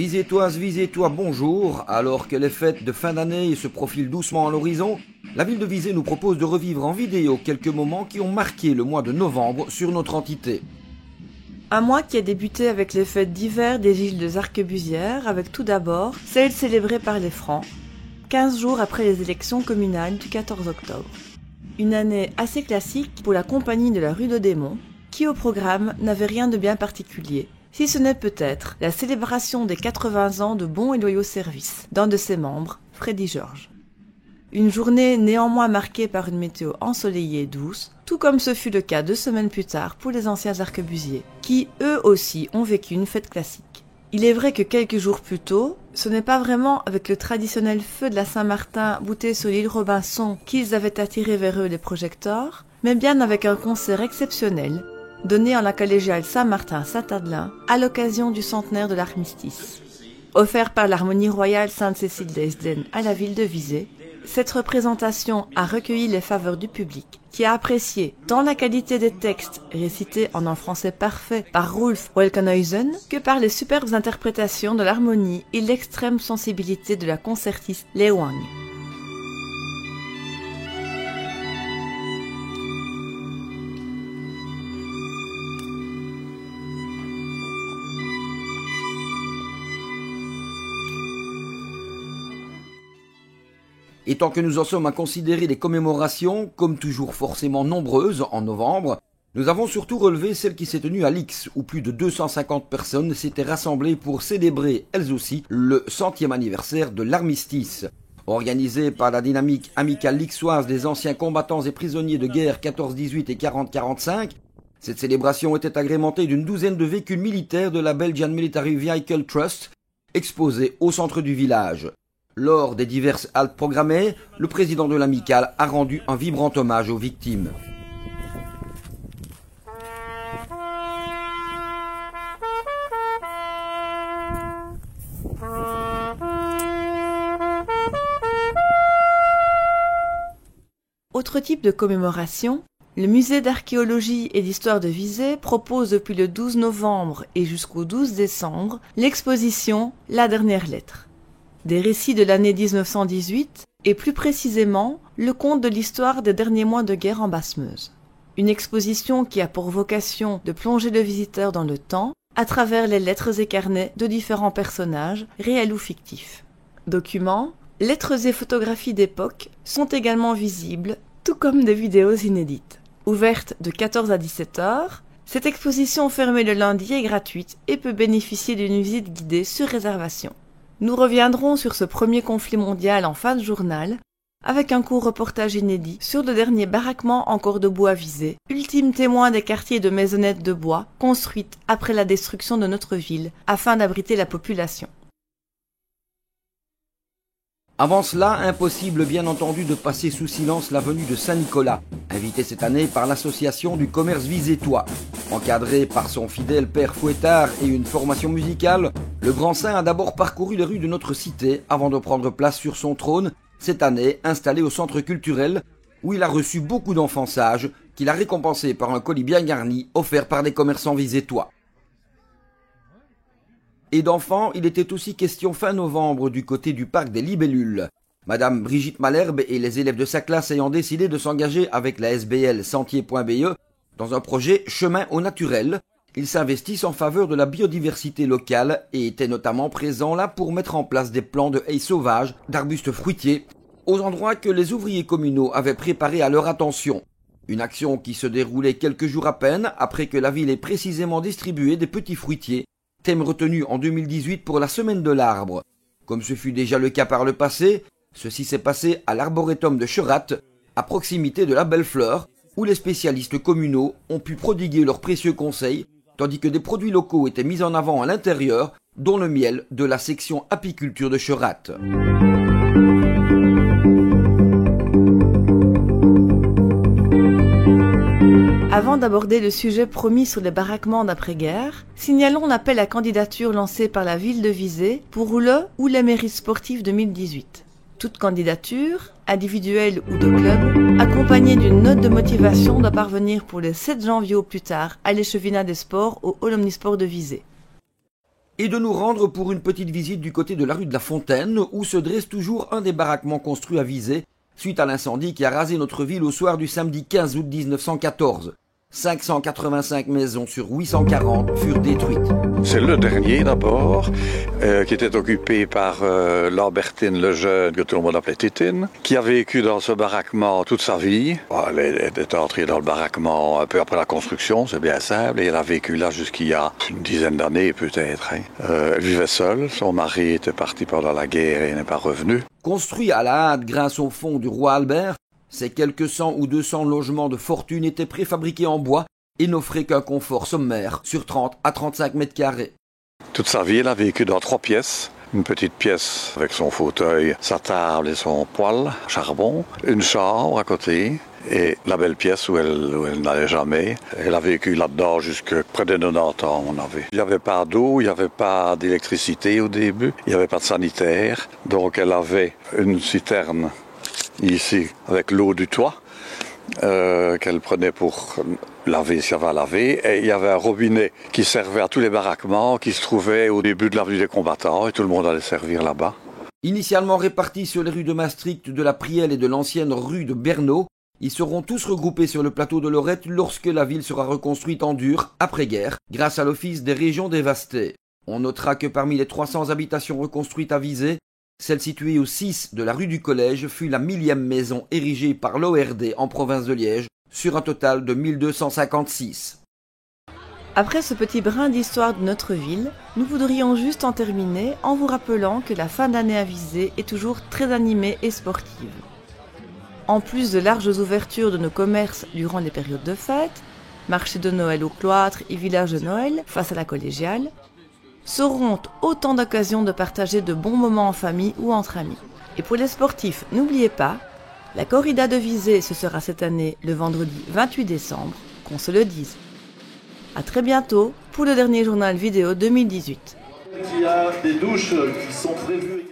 Visétoises, Visétois, bonjour. Alors que les fêtes de fin d'année se profilent doucement à l'horizon, la ville de Visé nous propose de revivre en vidéo quelques moments qui ont marqué le mois de novembre sur notre entité. Un mois qui a débuté avec les fêtes d'hiver des îles de Arquebusière, avec tout d'abord celle célébrée par les Francs, 15 jours après les élections communales du 14 octobre. Une année assez classique pour la compagnie de la rue de Démon, qui au programme n'avait rien de bien particulier, si ce n'est peut-être la célébration des 80 ans de bons et loyaux services d'un de ses membres, Freddy George. Une journée néanmoins marquée par une météo ensoleillée et douce, tout comme ce fut le cas 2 semaines plus tard pour les anciens arquebusiers, qui eux aussi ont vécu une fête classique. Il est vrai que quelques jours plus tôt, ce n'est pas vraiment avec le traditionnel feu de la Saint-Martin bouté sur l'île Robinson qu'ils avaient attiré vers eux les projecteurs, mais bien avec un concert exceptionnel, donné en la collégiale Saint-Martin-Saint-Adelin à l'occasion du centenaire de l'armistice. Offert par l'Harmonie Royale Sainte-Cécile d'Hesdin à la ville de Visé, cette représentation a recueilli les faveurs du public, qui a apprécié tant la qualité des textes récités en un français parfait par Rolf Welkenhuizen que par les superbes interprétations de l'harmonie et l'extrême sensibilité de la concertiste Lê Wang. Et tant que nous en sommes à considérer les commémorations, comme toujours forcément nombreuses en novembre, nous avons surtout relevé celle qui s'est tenue à Lix, où plus de 250 personnes s'étaient rassemblées pour célébrer, elles aussi, le 100e anniversaire de l'armistice. Organisée par la dynamique amicale lixoise des anciens combattants et prisonniers de guerre 14-18 et 40-45, cette célébration était agrémentée d'une douzaine de véhicules militaires de la Belgian Military Vehicle Trust, exposés au centre du village. Lors des diverses haltes programmées, le président de l'amicale a rendu un vibrant hommage aux victimes. Autre type de commémoration, le musée d'archéologie et d'histoire de Visé propose depuis le 12 novembre et jusqu'au 12 décembre l'exposition La dernière lettre. Des récits de l'année 1918 et plus précisément le conte de l'histoire des derniers mois de guerre en Basse-Meuse. Une exposition qui a pour vocation de plonger le visiteur dans le temps à travers les lettres et carnets de différents personnages, réels ou fictifs. Documents, lettres et photographies d'époque sont également visibles, tout comme des vidéos inédites. Ouverte de 14 à 17 heures, cette exposition fermée le lundi est gratuite et peut bénéficier d'une visite guidée sur réservation. Nous reviendrons sur ce premier conflit mondial en fin de journal, avec un court reportage inédit sur le dernier baraquement encore debout à Visé, ultime témoin des quartiers de maisonnettes de bois construites après la destruction de notre ville, afin d'abriter la population. Avant cela, impossible bien entendu de passer sous silence la venue de Saint-Nicolas, invité cette année par l'association du commerce visétois. Encadré par son fidèle père fouettard et une formation musicale, le grand saint a d'abord parcouru les rues de notre cité avant de prendre place sur son trône, cette année installé au centre culturel, où il a reçu beaucoup d'enfants sages, qu'il a récompensés par un colis bien garni offert par des commerçants visétois. Et d'enfants, il était aussi question fin novembre du côté du parc des Libellules. Madame Brigitte Malherbe et les élèves de sa classe ayant décidé de s'engager avec la SBL Sentier.be dans un projet Chemin au naturel, ils s'investissent en faveur de la biodiversité locale et étaient notamment présents là pour mettre en place des plants de haies sauvages, d'arbustes fruitiers, aux endroits que les ouvriers communaux avaient préparés à leur attention. Une action qui se déroulait quelques jours à peine après que la ville ait précisément distribué des petits fruitiers, thème retenu en 2018 pour la semaine de l'arbre. Comme ce fut déjà le cas par le passé, ceci s'est passé à l'arboretum de Cherat, à proximité de la Belle-Fleur, où les spécialistes communaux ont pu prodiguer leurs précieux conseils, tandis que des produits locaux étaient mis en avant à l'intérieur, dont le miel de la section apiculture de Cherat. Avant d'aborder le sujet promis sur les baraquements d'après-guerre, signalons l'appel à candidature lancé par la ville de Visé pour le ou les mérites sportifs 2018. Toute candidature, individuelle ou de club, accompagnée d'une note de motivation doit parvenir pour le 7 janvier au plus tard à l'échevinat des sports au Hall Omnisport de Visé. et de nous rendre pour une petite visite du côté de la rue de la Fontaine, où se dresse toujours un des baraquements construits à Visé, suite à l'incendie qui a rasé notre ville au soir du samedi 15 août 1914. 585 maisons sur 840 furent détruites. C'est le dernier d'abord, qui était occupé par Lambertine le jeune, que tout le monde appelait Titine, qui a vécu dans ce baraquement toute sa vie. Elle est entrée dans le baraquement un peu après la construction, c'est bien simple, et elle a vécu là jusqu'il y a une dizaine d'années peut-être. Elle vivait seule, son mari était parti pendant la guerre et n'est pas revenu. Construit à la hâte grâce au fonds du roi Albert, ces quelques 100 ou 200 logements de fortune étaient préfabriqués en bois et n'offraient qu'un confort sommaire sur 30 à 35 mètres carrés. Toute sa vie, elle a vécu dans 3 pièces. Une petite pièce avec son fauteuil, sa table et son poêle, charbon. Une chambre à côté et la belle pièce où elle n'allait jamais. Elle a vécu là-dedans jusqu'à près de 90 ans, on avait. Il n'y avait pas d'eau, il n'y avait pas d'électricité au début, il n'y avait pas de sanitaire. Donc elle avait une citerne ici avec l'eau du toit qu'elle prenait pour laver si elle avait à laver, et il y avait un robinet qui servait à tous les baraquements qui se trouvaient au début de l'avenue des combattants et tout le monde allait servir là-bas. Initialement répartis sur les rues de Maastricht, de la Prielle et de l'ancienne rue de Bernau, ils seront tous regroupés sur le plateau de Lorette lorsque la ville sera reconstruite en dur après-guerre grâce à l'Office des régions dévastées. On notera que parmi les 300 habitations reconstruites à Visé, celle située au 6 de la rue du Collège fut la 1000e maison érigée par l'ORD en province de Liège, sur un total de 1256. Après ce petit brin d'histoire de notre ville, nous voudrions juste en terminer en vous rappelant que la fin d'année à Visé est toujours très animée et sportive. En plus de larges ouvertures de nos commerces durant les périodes de fête, marché de Noël au cloître et village de Noël face à la collégiale, seront autant d'occasions de partager de bons moments en famille ou entre amis. Et pour les sportifs, n'oubliez pas, la corrida de Visé, ce sera cette année le vendredi 28 décembre, qu'on se le dise. À très bientôt pour le dernier journal vidéo 2018. Il y a des douches qui sont prévues.